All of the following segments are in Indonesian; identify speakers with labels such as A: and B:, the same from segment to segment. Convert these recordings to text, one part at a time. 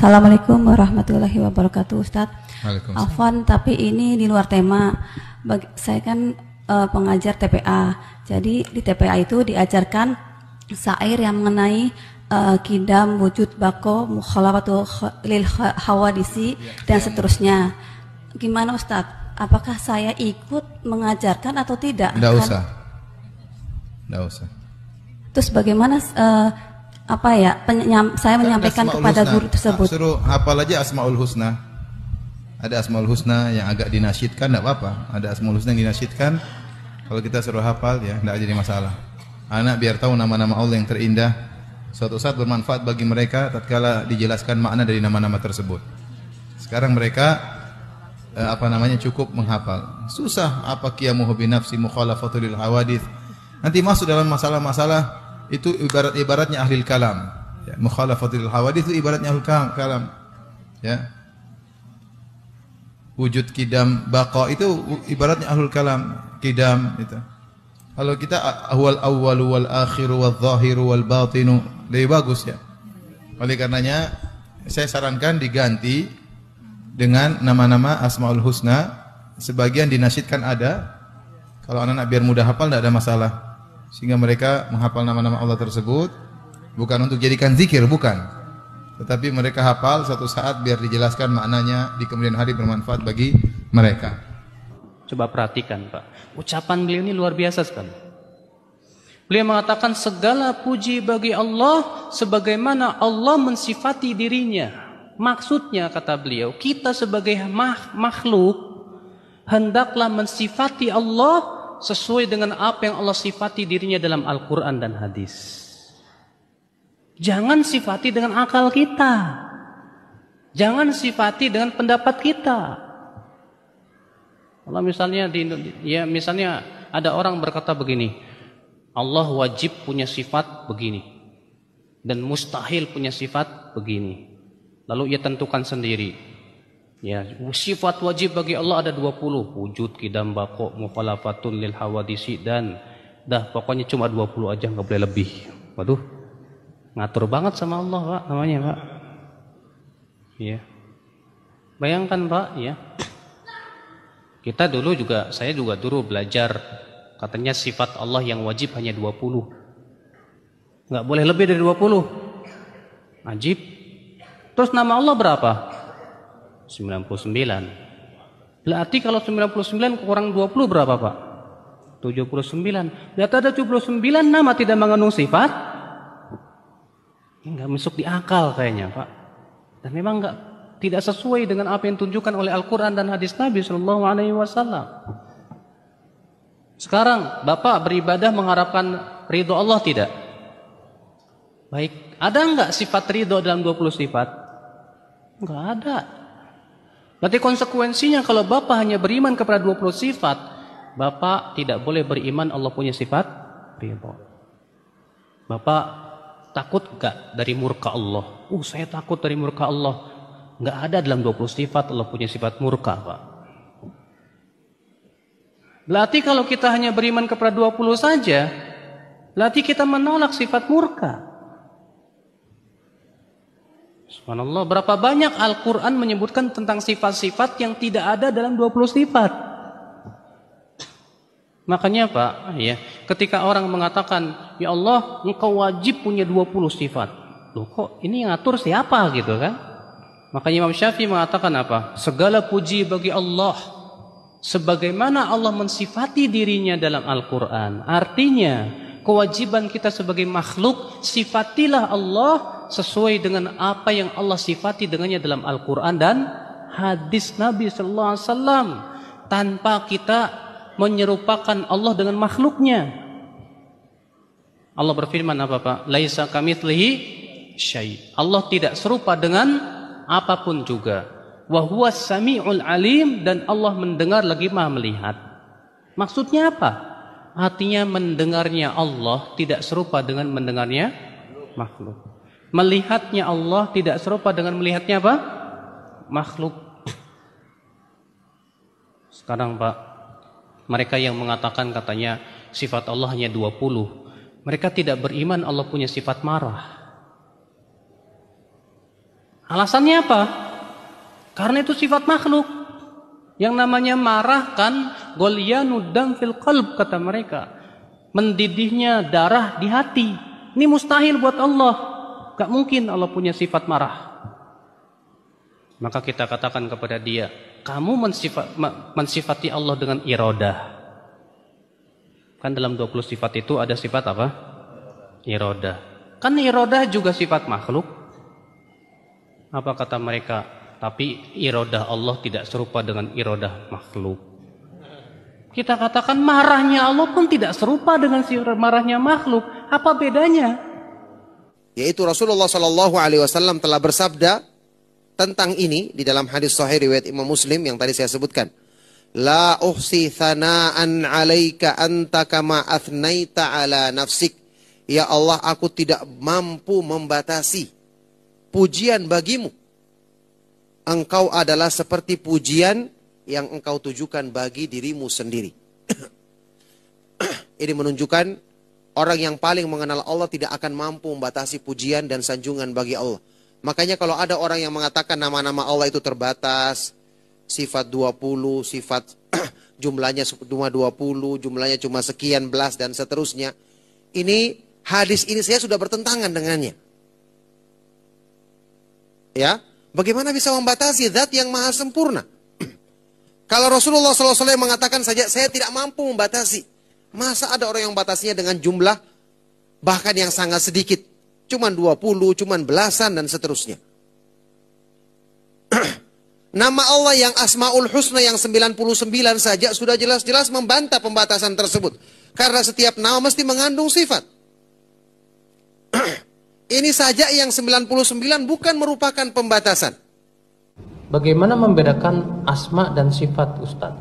A: Assalamualaikum warahmatullahi wabarakatuh, Ustadz.
B: Waalaikumsalam.
A: Afwan, tapi ini di luar tema. Saya kan pengajar TPA. Jadi di TPA itu diajarkan syair yang mengenai kidam, wujud, bako, mukhalafatu lil hawadisi, dan seterusnya. Gimana Ustadz? Apakah saya ikut mengajarkan atau tidak?
B: Nggak usah. Nggak usah.
A: Terus bagaimana saya menyampaikan kepada guru tersebut?
B: Suruh hafal aja Asmaul Husna. Ada Asmaul Husna yang agak dinasyidkan, enggak apa-apa. Ada Asmaul Husna yang dinasyidkan. Kalau kita suruh hafal ya enggak jadi masalah. Anak biar tahu nama-nama Allah yang terindah. Suatu saat bermanfaat bagi mereka tatkala dijelaskan makna dari nama-nama tersebut. Sekarang mereka cukup menghafal. Susah apa qiyamuhu bi nafsi mukhalafatul lil hawadits. Nanti masuk dalam masalah-masalah itu ibaratnya ahli kalam. Ya, mukhalafatul hawadits itu ibaratnya ahli kalam. Ya. Wujud kidam baqa itu ibaratnya ahlul kalam, kidam itu. Kalau kita awal wal akhiru wal zahiru wal batinu lebih bagus ya. Oleh karenanya saya sarankan diganti dengan nama-nama Asmaul Husna. Sebagian dinasyidkan ada. Kalau anak-anak biar mudah hafal tidak ada masalah. Sehingga mereka menghafal nama-nama Allah tersebut bukan untuk jadikan zikir, bukan. Tetapi mereka hafal suatu saat biar dijelaskan maknanya di kemudian hari bermanfaat bagi mereka.
C: Coba perhatikan Pak, ucapan beliau ini luar biasa sekali. Beliau mengatakan segala puji bagi Allah sebagaimana Allah mensifati dirinya. Maksudnya kata beliau, kita sebagai makhluk hendaklah mensifati Allah sesuai dengan apa yang Allah sifati dirinya dalam Al-Quran dan hadis. Jangan sifati dengan akal kita. Jangan sifati dengan pendapat kita. Kalau misalnya misalnya ada orang berkata begini, Allah wajib punya sifat begini dan mustahil punya sifat begini. Lalu ia tentukan sendiri. Ya, sifat wajib bagi Allah ada 20, wujud, kidam, bako, mukhalafatun lil hawadisi, dan pokoknya cuma 20 aja, nggak boleh lebih. Waduh, ngatur banget sama Allah Pak, namanya Pak. Ya, bayangkan Pak, ya. Kita dulu juga, saya juga dulu belajar, katanya sifat Allah yang wajib hanya 20, nggak boleh lebih dari 20. Ajib. Terus nama Allah berapa? 99. Berarti kalau 99 kurang 20 berapa Pak? 79. Berarti ada 79 nama tidak mengandung sifat. Ini enggak masuk di akal kayaknya Pak. Dan memang tidak sesuai dengan apa yang ditunjukkan oleh Al-Quran dan hadis Nabi SAW. Sekarang Bapak beribadah mengharapkan ridho Allah tidak? Baik, ada enggak sifat ridho dalam 20 sifat? Enggak ada. Berarti konsekuensinya kalau Bapak hanya beriman kepada 20 sifat, Bapak tidak boleh beriman Allah punya sifat ridho. Bapak takut enggak dari murka Allah? Saya takut dari murka Allah. Enggak ada dalam 20 sifat Allah punya sifat murka Pak. Berarti kalau kita hanya beriman kepada 20 saja, berarti kita menolak sifat murka. Subhanallah, berapa banyak Al-Quran menyebutkan tentang sifat-sifat yang tidak ada dalam 20 sifat. Makanya Pak, ya, ketika orang mengatakan, ya Allah, engkau wajib punya 20 sifat. Loh kok ini ngatur siapa gitu kan? Makanya Imam Syafi'i mengatakan apa? Segala puji bagi Allah sebagaimana Allah mensifati dirinya dalam Al-Quran. Artinya, kewajiban kita sebagai makhluk, sifatilah Allah sesuai dengan apa yang Allah sifati dengannya dalam Al-Quran dan hadis Nabi SAW, tanpa kita menyerupakan Allah dengan makhluknya. Allah berfirman apa Pak? Laisa kamitslihi syai'. Allah tidak serupa dengan apapun juga. Wa huwas sami'ul alim, dan Allah mendengar lagi Maha melihat. Maksudnya apa? Artinya mendengarnya Allah tidak serupa dengan mendengarnya makhluk. Melihatnya Allah tidak serupa dengan melihatnya apa? Makhluk. Sekarang Pak, mereka yang mengatakan katanya sifat Allah hanya 20, mereka tidak beriman Allah punya sifat marah. Alasannya apa? Karena itu sifat makhluk. Yang namanya marah kan ghalyanud dam fil qalb, kata mereka. Mendidihnya darah di hati. Ini mustahil buat Allah. Gak mungkin Allah punya sifat marah. Maka kita katakan kepada dia, kamu mensifati Allah dengan iradah. Kan dalam 20 sifat itu ada sifat apa? Iradah. Kan iradah juga sifat makhluk. Apa kata mereka? Tapi iradah Allah tidak serupa dengan iradah makhluk. Kita katakan marahnya Allah pun tidak serupa dengan marahnya makhluk. Apa bedanya?
D: Yaitu Rasulullah SAW telah bersabda tentang ini di dalam hadis sahih riwayat Imam Muslim yang tadi saya sebutkan. La uhsi thana'an 'alaika anta kama athnaita 'ala nafsik. Ya Allah, aku tidak mampu membatasi pujian bagimu. Engkau adalah seperti pujian yang engkau tujukan bagi dirimu sendiri. Ini menunjukkan orang yang paling mengenal Allah tidak akan mampu membatasi pujian dan sanjungan bagi Allah. Makanya kalau ada orang yang mengatakan nama-nama Allah itu terbatas, sifat 20, sifat jumlahnya cuma 20, jumlahnya cuma sekian belas dan seterusnya. Ini hadis ini saya sudah bertentangan dengannya. Ya, bagaimana bisa membatasi zat yang maha sempurna? Kalau Rasulullah SAW mengatakan saja saya tidak mampu membatasi, masa ada orang yang membatasinya dengan jumlah bahkan yang sangat sedikit? Cuman 20, cuman belasan dan seterusnya. Nama Allah yang Asmaul Husna yang 99 saja sudah jelas-jelas membantah pembatasan tersebut. Karena setiap nama mesti mengandung sifat. Ini saja yang 99 bukan merupakan pembatasan.
E: Bagaimana membedakan asma dan sifat, Ustaz?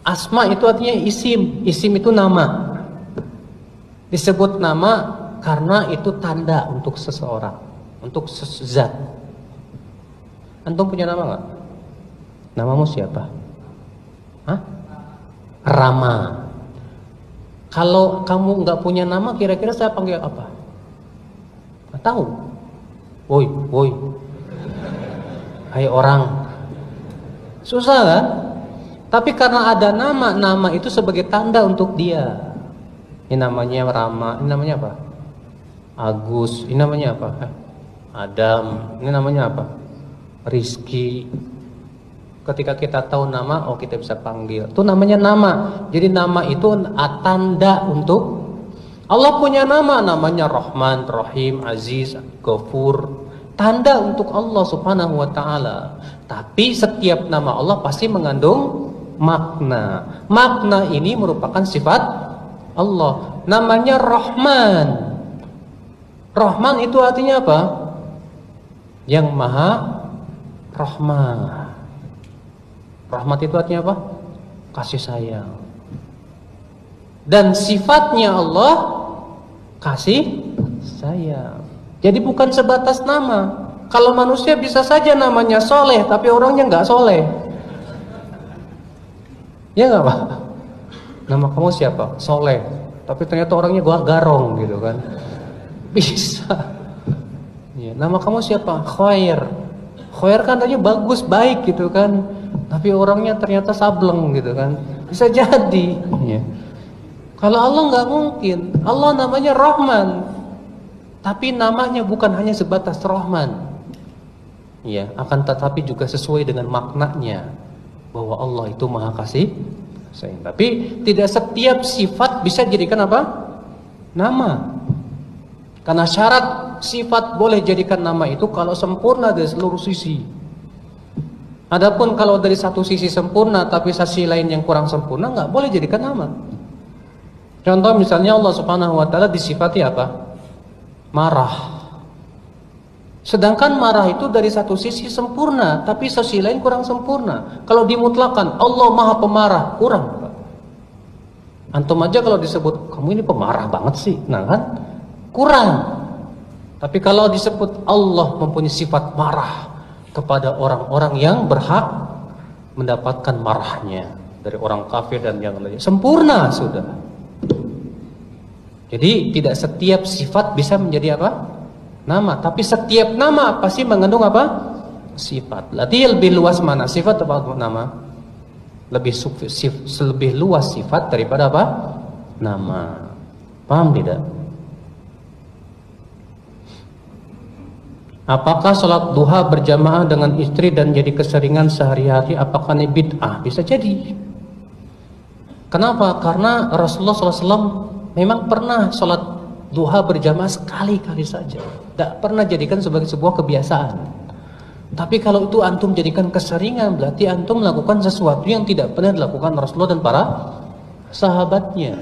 E: Asma itu artinya isim. Isim itu nama. Disebut nama karena itu tanda untuk seseorang, untuk zat. Antum punya nama nggak? Namamu siapa? Hah? Rama. Kalau kamu nggak punya nama, kira-kira saya panggil apa? Nggak tahu. Woi, woi. Hai orang. Susah kan? Tapi karena ada nama, nama itu sebagai tanda untuk dia. Ini namanya Rama, ini namanya apa? Agus, ini namanya apa? Adam, ini namanya apa? Rizki. Ketika kita tahu nama, oh kita bisa panggil. Itu namanya nama. Jadi nama itu tanda untuk Allah punya nama, namanya Rahman, Rahim, Aziz, Ghafur. Tanda untuk Allah Subhanahu wa taala. Tapi setiap nama Allah pasti mengandung makna. Makna ini merupakan sifat Allah. Namanya Rahman. Rahman itu artinya apa? Yang maha rahmah. Rahmat itu artinya apa? Kasih sayang. Dan sifatnya Allah kasih sayang. Jadi bukan sebatas nama. Kalau manusia bisa saja namanya soleh, tapi orangnya nggak soleh. Ya nggak Pak? Nama kamu siapa? Soleh. Tapi ternyata orangnya gua garong gitu kan. Bisa. Ya, nama kamu siapa? Khair. Khair kan tadinya bagus, baik gitu kan. Tapi orangnya ternyata sableng gitu kan. Bisa jadi. Ya. Kalau Allah nggak mungkin. Allah namanya Rahman. Tapi namanya bukan hanya sebatas Rahman. Ya, akan tetapi juga sesuai dengan maknanya. Bahwa Allah itu maha kasih sayang. Tapi tidak setiap sifat bisa jadikan apa? Nama. Karena syarat sifat boleh jadikan nama itu kalau sempurna dari seluruh sisi. Adapun kalau dari satu sisi sempurna tapi sisi lain yang kurang sempurna, nggak boleh jadikan nama. Contoh misalnya Allah Subhanahu wa taala disifati apa? Marah. Sedangkan marah itu dari satu sisi sempurna, tapi sisi lain kurang sempurna. Kalau dimutlakan Allah Maha Pemarah, kurang. Antum aja kalau disebut kamu ini pemarah banget sih, nah kan? Kurang. Tapi kalau disebut Allah mempunyai sifat marah kepada orang-orang yang berhak mendapatkan marahnya dari orang kafir dan yang lainnya, sempurna sudah. Jadi tidak setiap sifat bisa menjadi apa? nama, tapi setiap nama pasti mengandung apa? Sifat. Berarti lebih luas mana? Sifat atau nama? Lebih luas sifat daripada apa? Nama. Paham tidak? Apakah sholat duha berjamaah dengan istri dan jadi keseringan sehari-hari? Apakah ini bid'ah? Bisa jadi. Kenapa? Karena Rasulullah SAW memang pernah sholat duha berjamaah sekali-kali saja. Tidak pernah jadikan sebagai sebuah kebiasaan. Tapi kalau itu antum jadikan keseringan, berarti antum melakukan sesuatu yang tidak pernah dilakukan Rasulullah dan para sahabatnya.